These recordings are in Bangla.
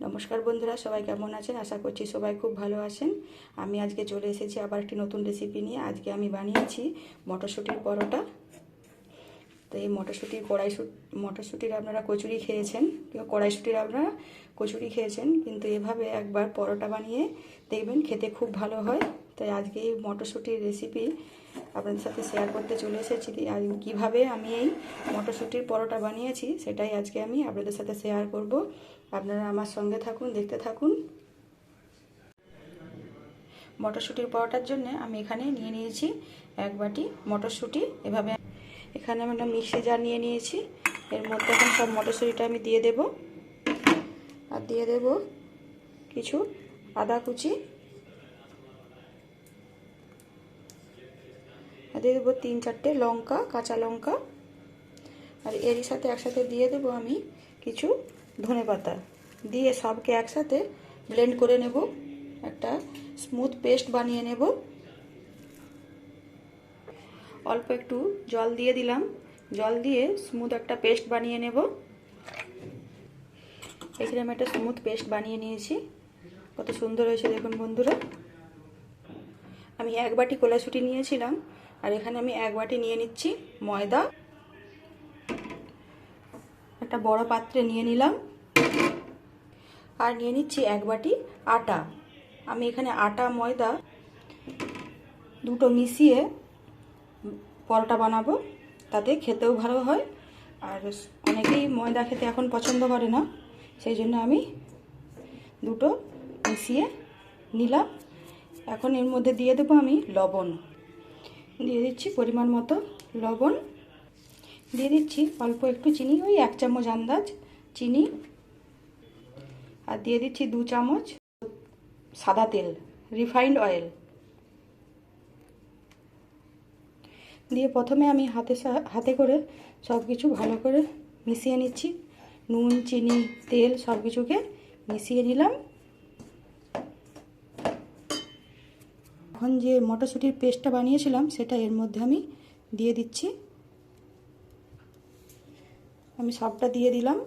নমস্কার বন্ধুরা, সবাই কেমন আছেন? আশা করছি সবাই খুব ভালো আছেন। আমি আজকে চলে এসেছি আবার একটি নতুন রেসিপি নিয়ে। আজকে আমি বানিয়েছি মটরশুঁটির পরোটা। তো এই মটরশুঁটির আপনারা কচুরি খেয়েছেন, কড়াইশুঁটির আপনারা কচুরি খেয়েছেন, কিন্তু এভাবে একবার পরোটা বানিয়ে দেখবেন, খেতে খুব ভালো হয়। তাই আজকে এই মটরশুঁটির রেসিপি আপনাদের সাথে শেয়ার করতে চলে এসেছি। আর কীভাবে আমি এই মটরশুঁটির পরোটা বানিয়েছি সেটাই আজকে আমি আপনাদের সাথে শেয়ার করব। আপনারা আমার সঙ্গে থাকুন, দেখতে থাকুন। মটরশুঁটির পরোটার জন্য আমি এখানে নিয়ে নিয়েছি 1 বাটি মটরশুঁটি। এখানে আমি একটা মিক্সি জার নিয়ে নিয়েছি। এর মধ্যে এখন সব মটরশুঁটিটা আমি দিয়ে দেব। আর দিয়ে দেব কিছু আদা কুচি, আর দিয়ে দেবো 3-4টে লঙ্কা, কাঁচা লঙ্কা। আর এরই সাথে একসাথে দিয়ে দেবো আমি কিছু ধনেপাতা। দিয়ে সবকে একসাথে ব্লেন্ড করে নেব, একটা স্মুথ পেস্ট বানিয়ে নেব। অল্প একটু জল দিয়ে দিলাম, জল দিয়ে স্মুথ একটা পেস্ট বানিয়ে নেব। এখানে আমি একটা স্মুথ পেস্ট বানিয়ে নিয়েছি। কত সুন্দর হয়েছে দেখুন বন্ধুরা। আমি 1 বাটি কড়াইশুঁটি নিয়েছিলাম, আর এখানে আমি 1 বাটি নিয়ে নিচ্ছি ময়দা। একটা বড় পাত্রে নিয়ে নিলাম। আর নিয়ে নিচ্ছি 1 বাটি আটা। আমি এখানে আটা ময়দা দুটো মিশিয়ে পরোটা বানাবো, তাতে খেতেও ভালো হয়। আর অনেকেই ময়দা খেতে এখন পছন্দ করে না, সেই জন্য আমি দুটো মিশিয়ে নিলাম। এখন এর মধ্যে দিয়ে দেবো আমি লবণ। দিয়ে দিচ্ছি পরিমাণ মতো লবণ। দিয়ে দিচ্ছি অল্প একটু চিনি, ওই 1 চামচ আন্দাজ চিনি। আর দিয়ে দিচ্ছি 2 চামচ সাদা তেল, রিফাইন্ড অয়েল। দিয়ে প্রথমে আমি হাতে করে সব কিছু ভালো করে মিশিয়ে নিচ্ছি। নুন, চিনি, তেল সব কিছুকে মিশিয়ে নিলাম। এখন যে মটরশুঁটির পেস্টটা বানিয়েছিলাম সেটা এর মধ্যে আমি দিয়ে দিচ্ছি। আমি সবটা দিয়ে দিলাম।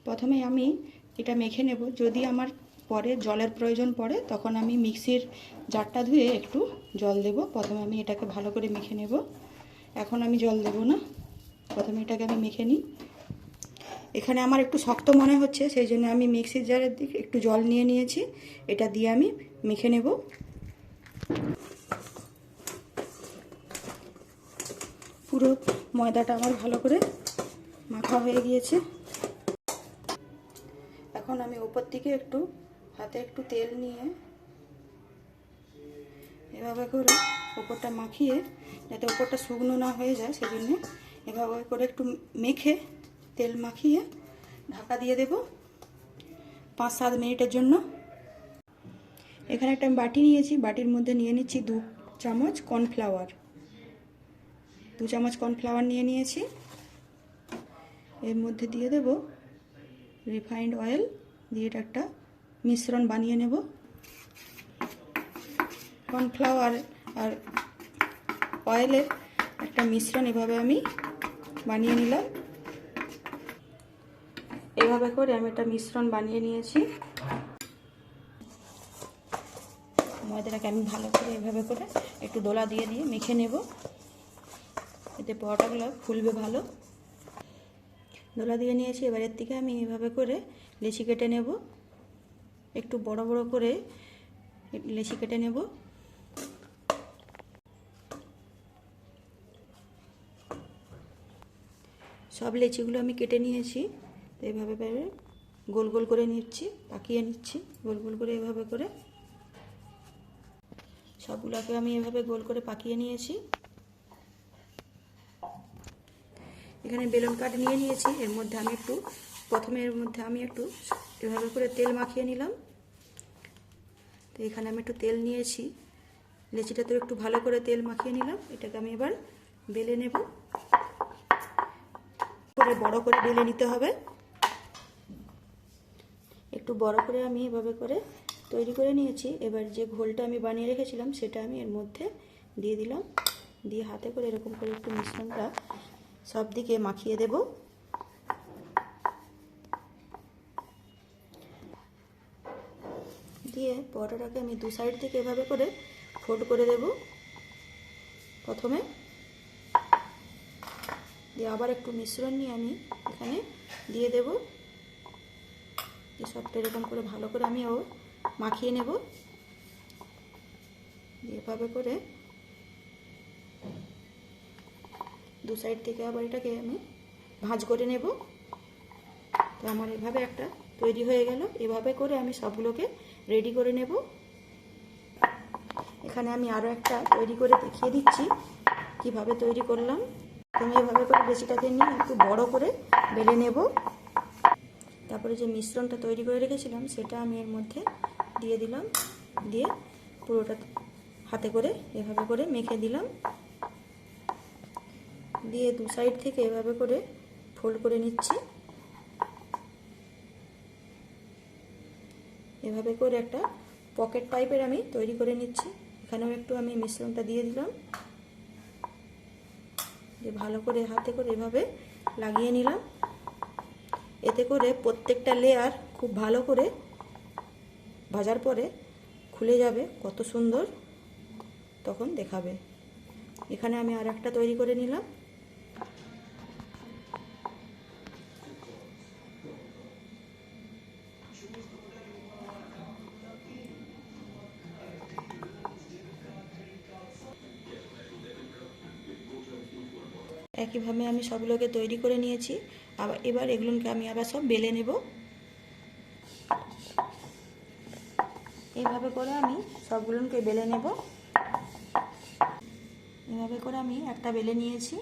প্রথমে আমি এটা মেখে নেব। যদি আমার পরে জলের প্রয়োজন পড়ে তখন আমি মিক্সির জারটা ধুয়ে একটু জল দেব। প্রথমে আমি এটাকে ভালো করে মেখে নেব। এখন আমি জল দেব না, প্রথমে এটাকে আমি মেখে নিই। এখানে আমার একটু শক্ত মনে হচ্ছে, সেই জন্য আমি মিক্সির জারের দিকে একটু জল নিয়ে নিয়েছি। এটা দিয়ে আমি মেখে নেব। পুরো ময়দাটা আমার ভালো করে মাখা হয়ে গিয়েছে। এখন আমি উপর থেকে একটু হাতে একটু তেল নিয়ে এভাবে করে উপরটা মাখিয়ে, যাতে উপরটা শুকনো না হয়ে যায়, সেজন্য এভাবে করে একটু মেখে তেল মাখিয়ে ঢাকা দিয়ে দেব 5-7 মিনিটের জন্য। এখানে একটা আমি বাটি নিয়েছি, বাটির মধ্যে নিয়ে নিচ্ছি 2 চামচ কর্নফ্লাওয়ার। 2 চামচ কর্নফ্লাওয়ার নিয়ে নিয়েছি। এর মধ্যে দিয়ে দেব রিফাইন্ড অয়েল। দিয়ে এটা একটা মিশ্রণ বানিয়ে নেব। কর্নফ্লাওয়ার আর অয়েলের একটা মিশ্রণ এভাবে আমি বানিয়ে নিলাম। এভাবে করে আমি একটা মিশ্রণ বানিয়ে নিয়েছি। ময়দাটাকে আমি ভালো করে এভাবে করে একটু দোলা দিয়ে দিয়ে মেখে নেব, এতে পরোটাগুলো ফুলবে ভালো। দোলা দিয়ে নিয়েছি। এবারের থেকে আমি এভাবে করে লেচি কেটে নেব। একটু বড় বড় করে লেচি কেটে নেব। সব লেচিগুলো আমি কেটে নিয়েছি। তো এইভাবে গোল গোল করে নিচ্ছি, পাকিয়ে নিচ্ছি গোল গোল করে। এভাবে করে সবগুলোকে আমি এভাবে গোল করে পাকিয়ে নিয়েছি। এখানে বেলুন কাঠ নিয়ে নিয়েছি। এর মধ্যে আমি একটু এভাবে করে তেল মাখিয়ে নিলাম। তো এখানে আমি একটু তেল নিয়েছি, লেচিটাতে একটু ভালো করে তেল মাখিয়ে নিলাম। এটাকে আমি এবার বেলে নেব। বড় করে বেলে নিতে হবে। একটু বড় করে আমি এভাবে করে তৈরি করে নিয়েছি। এবার যে ঘোলটা আমি বানিয়ে রেখেছিলাম সেটা আমি এর মধ্যে দিয়ে দিলাম। দিয়ে হাতে করে এরকম করে একটু মিশ্রণটা সব দিকে মাখিয়ে দেব। দিয়ে পরোটাটাকে আমি দু সাইড থেকে এভাবে করে ফোল্ড করে দেব প্রথমে। দিয়ে আবার একটু মিশ্রণ নিয়ে আমি এখানে দিয়ে দেব। সবটা এরকম করে ভালো করে আমি মাখিয়ে নেব। এভাবে করে দু সাইড থেকে আবার এটাকে আমি ভাঁজ করে নেব। তো আমার এভাবে একটা তৈরি হয়ে গেল। এভাবে করে আমি সবগুলোকে রেডি করে নেব। এখানে আমি আরও একটা তৈরি করে দেখিয়ে দিচ্ছি কিভাবে তৈরি করলাম। আমি এভাবে করে লেচিটাকে নিয়ে একটু বড় করে বেলে নেব। তারপরে যে মিশ্রণটা তৈরি করে রেখেছিলাম সেটা আমি এর মধ্যে দিয়ে দিলাম। দিয়ে পুরোটা হাতে করে এভাবে করে মেখে দিলাম। দিয়ে দু সাইড থেকে এভাবে করে ফোল্ড করে নিচ্ছি। এভাবে করে একটা পকেট টাইপের আমি তৈরি করে নিচ্ছি। এখানেও একটু আমি মিশ্রণটা দিয়ে দিলাম। দিয়ে ভালো করে হাতে করে এভাবে লাগিয়ে নিলাম। এতে করে প্রত্যেকটা লেয়ার খুব ভালো করে ভাজার পরে খুলে যাবে, কত সুন্দর তখন দেখাবে। এখানে আমি আর একটা তৈরি করে নিলাম। একইভাবে আমি সবগুলোকে তৈরি করে নিয়েছি। এবার এগুলোকে আমি আবার সব বেলে নেব। এইভাবে করে আমি সবগুলোকে বেলে নেব। এভাবে করে আমি একটা বেলে নিয়েছি।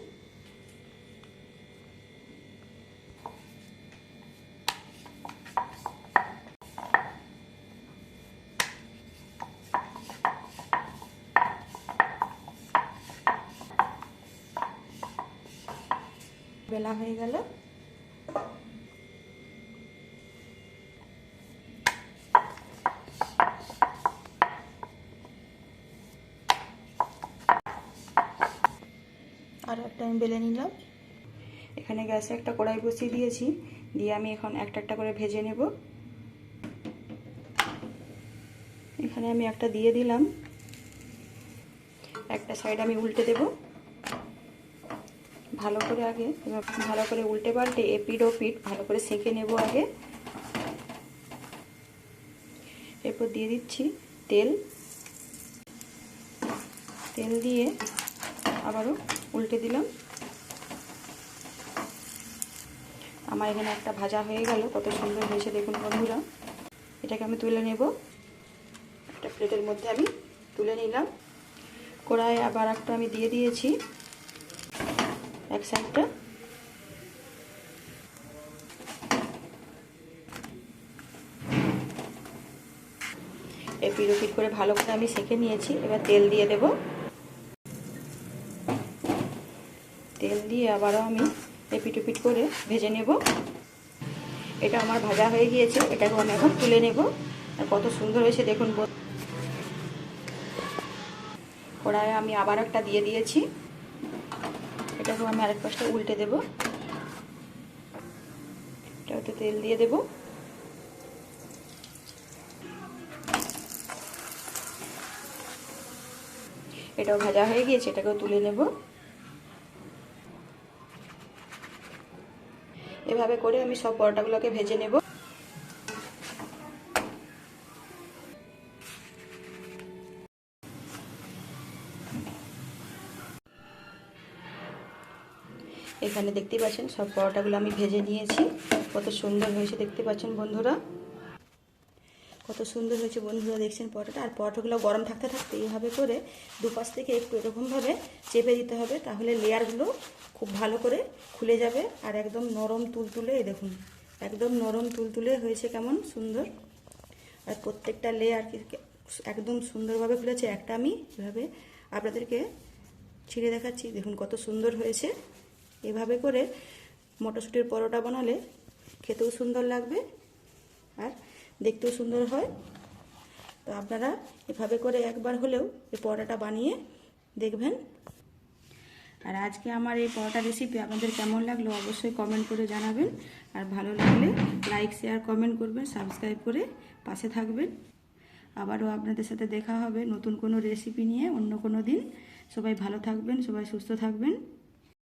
বেলা হয়ে গেল। আর একটা আমি বেলে নিলাম। এখানে গ্যাসে একটা কড়াই বসিয়ে দিয়েছি। দিয়ে আমি এখন একটা একটা করে ভেজে নেব। এখানে আমি একটা দিয়ে দিলাম। একটা সাইড আমি উল্টে দেব ভালো করে। আগে ভালো করে উল্টে পাল্টে এপিট ও পিঠ ভালো করে সেঁকে নেব আগে। এরপর দিয়ে দিচ্ছি তেল। তেল দিয়ে আবারও উল্টে দিলাম। আমার এখানে একটা ভাজা হয়ে গেল, কত সুন্দর হয়েছে দেখুন বন্ধুরা। এটাকে আমি তুলে নেব। একটা প্লেটের মধ্যে আমি তুলে নিলাম। কড়াইয়ে আবার একটা আমি দিয়ে দিয়েছি এক সাইডটা। এপিট ওপিট করে ভালো করে আমি সেঁকে নিয়েছি। এবার তেল দিয়ে দেব। তেল দিয়ে আবারও আমি এপিট ওপিট করে ভেজে নেব। এটা আমার ভাজা হয়ে গিয়েছে। এটাকেও আমি এখন তুলে নেব। আর কত সুন্দর হয়েছে দেখুন। কড়াইয়ে আমি আবার একটা দিয়ে দিয়েছি। এটাকেও আমি আরেক পাশটা উল্টে দেব। এটাতে তেল দিয়ে দেব। এটাও ভাজা হয়ে গিয়েছে। এটাকেও তুলে নেব। এভাবে করে আমি সব পরোটাগুলোকে ভেজে নেব। এখানে দেখতে পাচ্ছেন সব পরোটাগুলো আমি ভেজে নিয়েছি। কত সুন্দর হয়েছে দেখতে পাচ্ছেন বন্ধুরা। কত সুন্দর হয়েছে বন্ধুরা, দেখছেন পরোটাটা। আর পরোটাগুলো গরম থাকতে থাকতে এইভাবে করে দুপাশ থেকে একটু এরকমভাবে চেপে দিতে হবে, তাহলে লেয়ারগুলো খুব ভালো করে খুলে যাবে। আর একদম নরম তুলতুলে, এই দেখুন একদম নরম তুলতুলে হয়েছে, কেমন সুন্দর। আর প্রত্যেকটা লেয়ার একদম সুন্দরভাবে খুলেছে। একটা আমি এভাবে আপনাদেরকে ছিঁড়ে দেখাচ্ছি, দেখুন কত সুন্দর হয়েছে। এভাবে করে মটরশুঁটির পরোটা বানালে খেতেও সুন্দর লাগবে আর দেখতেও সুন্দর হয়। তো আপনারা এভাবে করে একবার হলেও এই পরোটাটা বানিয়ে দেখবেন। তো আর আজকে আমার এই পরোটা রেসিপি আপনাদের কেমন লাগলো অবশ্যই কমেন্ট করে জানাবেন। আর ভালো লাগলে লাইক শেয়ার কমেন্ট করবেন, সাবস্ক্রাইব করে পাশে থাকবেন। আবারও আপনাদের সাথে দেখা হবে নতুন কোনো রেসিপি নিয়ে অন্য কোনো দিন। সবাই ভালো থাকবেন, সবাই সুস্থ থাকবেন।